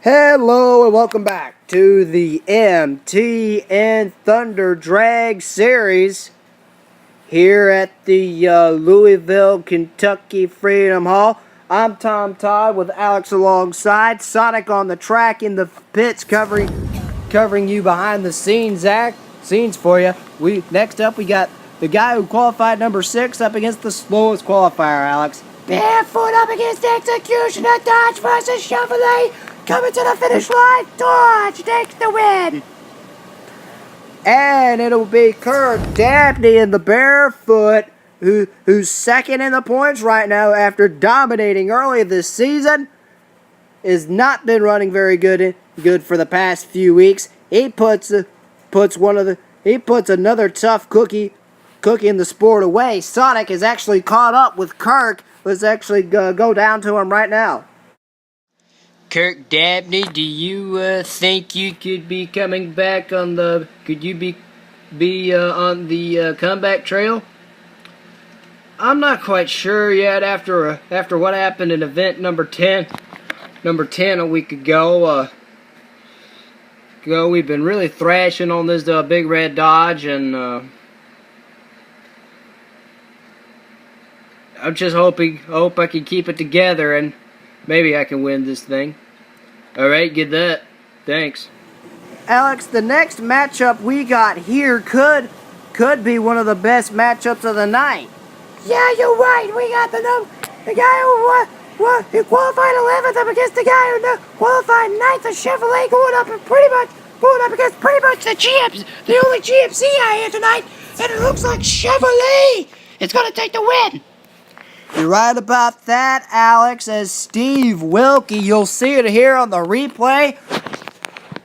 Hello and welcome back to the M.T.N. Thunderdrags series here at the Louisville, Kentucky Freedom Hall. I'm Tom Todd with Alex alongside Sonic on the track in the pits, covering you behind the scenes for you. Next up we got the guy who qualified number 6 up against the slowest qualifier, Alex. Barefoot up against Executioner, Dodge versus Chevrolet. Coming to the finish line, Dodge takes the win. And it'll be Kirk Dabney in the Barefoot, who's second in the points right now after dominating early this season. Has not been running very good for the past few weeks. He puts another tough cookie in the sport away. Sonic is actually caught up with Kirk. Let's actually go down to him right now. Kirk Dabney, do you think you could be coming back on the? Could you be on the comeback trail? I'm not quite sure yet. After what happened in event number 10 a week ago. We've been really thrashing on this big red Dodge, and I'm just hope I can keep it together and maybe I can win this thing. Alright, get that. Thanks. Alex, the next matchup we got here could be one of the best matchups of the night. Yeah, you're right. We got the guy who qualified 11th up against the guy who qualified 9th, the Chevrolet, going up against pretty much the only GMC I here tonight, and it looks like Chevrolet is going to take the win. You're right about that, Alex, as Steve Wilkie, you'll see it here on the replay,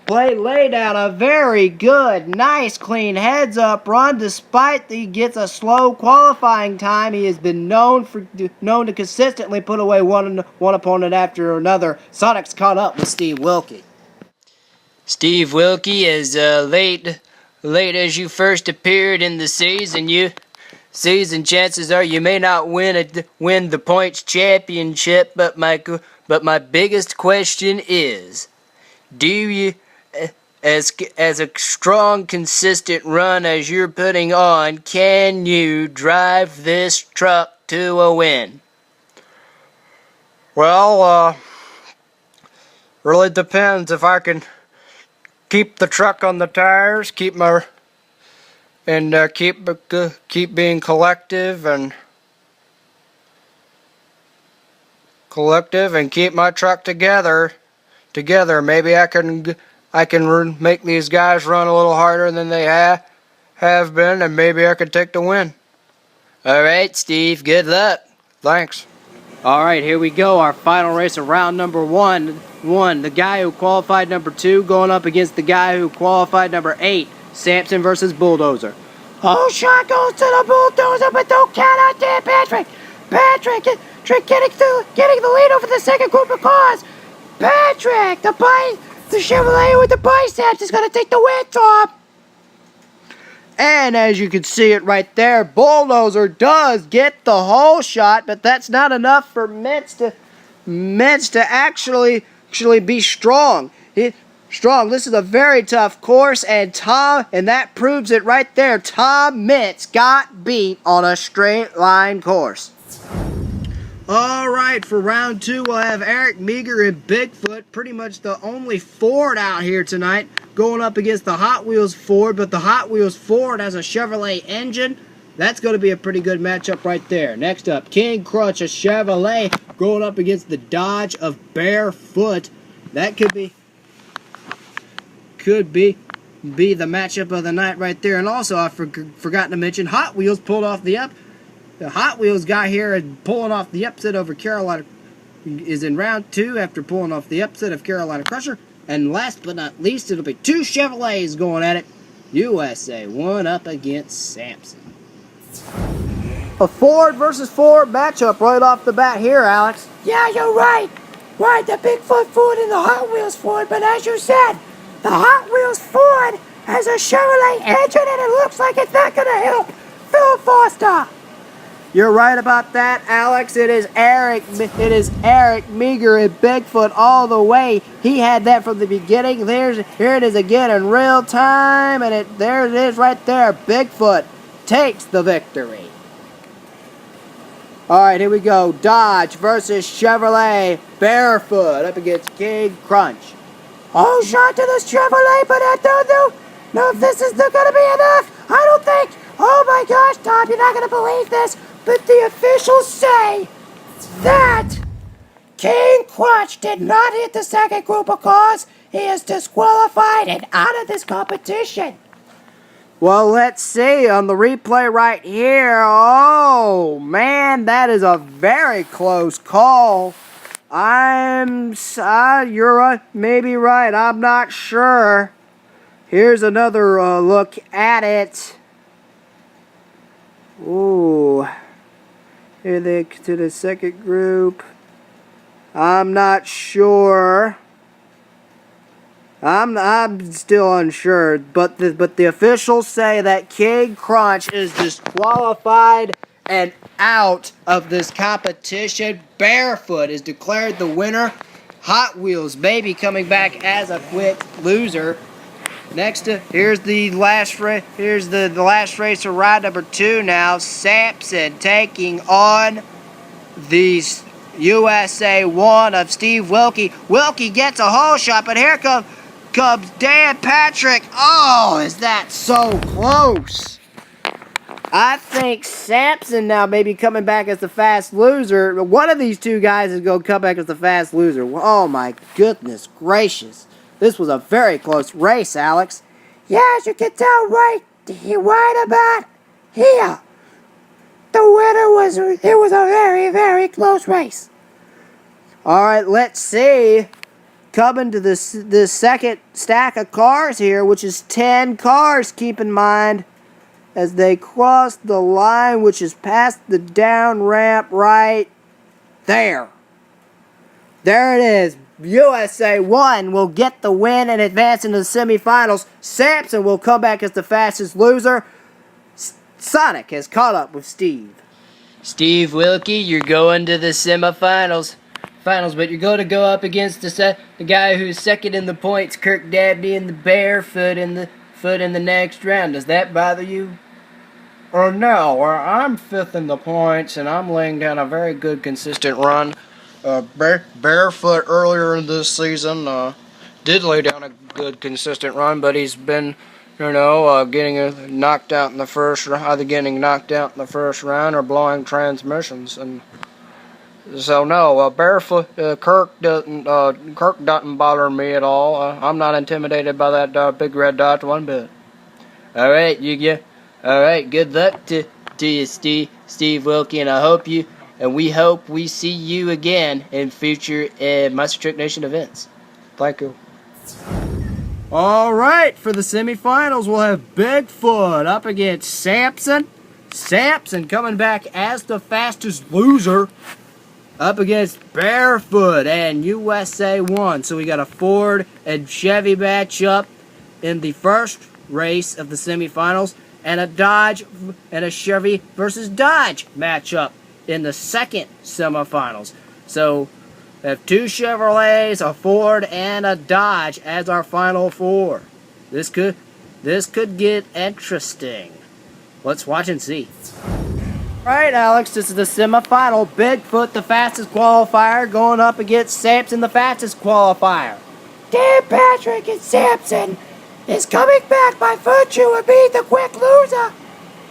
laid out a very good, nice, clean heads-up run. Despite he gets a slow qualifying time, he has been known to consistently put away one opponent after another. Sonic's caught up with Steve Wilkie. Steve Wilkie, as late as you first appeared in the season, chances are you may not win the points championship, but my biggest question is, do you, as a strong, consistent run as you're putting on, can you drive this truck to a win? Well, really depends if I can keep the truck on the tires, keep being collective and keep my truck together. Maybe I can make these guys run a little harder than they have been, and maybe I could take the win. All right, Steve, good luck. Thanks. All right, here we go. Our final race of round number one. The guy who qualified number 2 going up against the guy who qualified number 8. Sampson versus Bulldozer. Oh, shot goes to the Bulldozer, but don't count out there, Patrick. Patrick getting the lead over the second group of cars. Patrick, the Chevrolet with the biceps is going to take the win, Tom. And as you can see it right there, Bulldozer does get the whole shot, but that's not enough for Mintz to actually be strong. This is a very tough course, and that proves it right there. Tom Mintz got beat on a straight line course. All right, for round 2, we'll have Eric Meager and Bigfoot, pretty much the only Ford out here tonight, going up against the Hot Wheels Ford, but the Hot Wheels Ford has a Chevrolet engine. That's going to be a pretty good matchup right there. Next up, King Crutch, a Chevrolet, going up against the Dodge of Barefoot. That could be the matchup of the night right there. And also, I forgot to mention, Hot Wheels pulled off the Hot Wheels guy here and pulling off the upset over Carolina is in round 2 after pulling off the upset of Carolina Crusher. And last but not least, it'll be 2 Chevrolets going at it. USA, one up against Sampson. A Ford versus Ford matchup right off the bat here, Alex. Yeah, you're right. Right, the Bigfoot Ford and the Hot Wheels Ford, but as you said, the Hot Wheels Ford has a Chevrolet engine, and it looks like it's not going to help Phil Foster. You're right about that, Alex. It is Eric Meager and Bigfoot all the way. He had that from the beginning. Here it is again in real time, and there it is right there. Bigfoot takes the victory. All right, here we go. Dodge versus Chevrolet. Barefoot up against King Crunch. Oh, shot to the Chevrolet, but I don't know if this is going to be enough. I don't think. Oh my gosh, Tom, you're not going to believe this, but the officials say that King Crunch did not hit the second group of cars. He is disqualified and out of this competition. Well, let's see on the replay right here. Oh, man, that is a very close call. You're maybe right. I'm not sure. Here's another look at it. Ooh. Here they to the second group. I'm not sure. I'm still unsure, but the officials say that King Crunch is disqualified and out of this competition. Barefoot is declared the winner. Hot Wheels Baby coming back as a quick loser. Here's the last racer, ride number 2 now. Sampson taking on the USA 1 of Steve Wilkie. Wilkie gets a hole shot, but here comes Dan Patrick. Oh, is that so close? I think Sampson now may be coming back as the fast loser. One of these two guys is going to come back as the fast loser. Oh my goodness gracious. This was a very close race, Alex. Yeah, as you can tell right about here. The winner it was a very, very close race. All right, let's see. Coming to this second stack of cars here, which is 10 cars, keep in mind, as they cross the line, which is past the down ramp right there. There it is. USA 1 will get the win and advance into the semifinals. Sampson will come back as the fastest loser. Sonic has caught up with Steve. Steve Wilkie, you're going to the semifinals. But you're going to go up against the guy who's second in the points, Kirk Dabney, and the Barefoot in the next round. Does that bother you? No, I'm 5th in the points, and I'm laying down a very good, consistent run. Barefoot earlier in this season did lay down a good, consistent run, but he's been, getting knocked out in the first round, either getting knocked out in the first round or blowing transmissions, and so no, Barefoot, Kirk doesn't bother me at all. I'm not intimidated by that big red dot one bit. All right, all right. Good luck to you, Steve Wilkie, and we hope we see you again in future Monster Truck Nation events. Thank you. All right, for the semifinals, we'll have Bigfoot up against Sampson. Sampson coming back as the fastest loser up against Barefoot and USA 1. So we got a Ford and Chevy matchup in the first race of the semifinals, and a Dodge and a Chevy versus Dodge matchup in the second semifinals. So we have 2 Chevrolets, a Ford, and a Dodge as our final 4. This could get interesting. Let's watch and see. Alright, Alex, this is the semifinal. Bigfoot, the fastest qualifier, going up against Sampson, the fastest qualifier. Dan Patrick and Sampson is coming back by virtue of being the quick loser.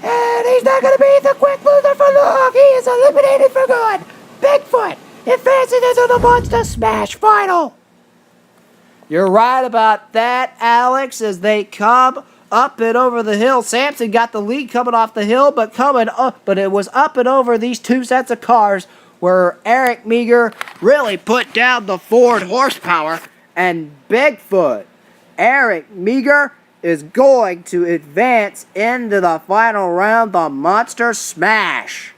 And he's not going to be the quick loser for long. He is eliminated for good. Bigfoot advances into the Monster Smash final. You're right about that, Alex, as they come up and over the hill. Sampson got the lead coming off the hill, but it was up and over these 2 sets of cars where Eric Meager really put down the Ford horsepower. And Bigfoot, Eric Meager, is going to advance into the final round, the Monster Smash.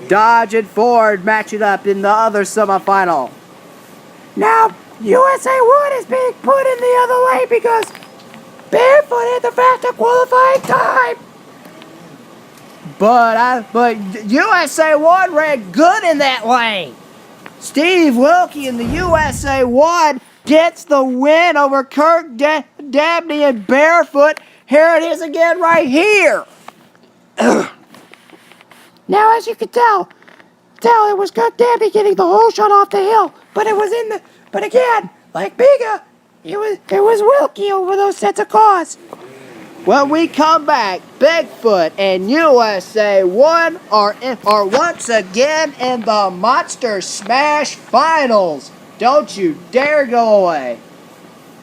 Dodge and Ford match it up in the other semifinal. Now, USA 1 is being put in the other lane because Barefoot had the faster qualifying time. but USA 1 ran good in that lane. Steve Wilkie in the USA 1 gets the win over Kirk Dabney and Barefoot. Here it is again right here. Now, as you can tell it was Kirk Dabney getting the whole shot off the hill, but again, like Biga, it was Wilkie over those sets of cars. When we come back, Bigfoot and USA 1 are once again in the Monster Smash Finals. Don't you dare go away.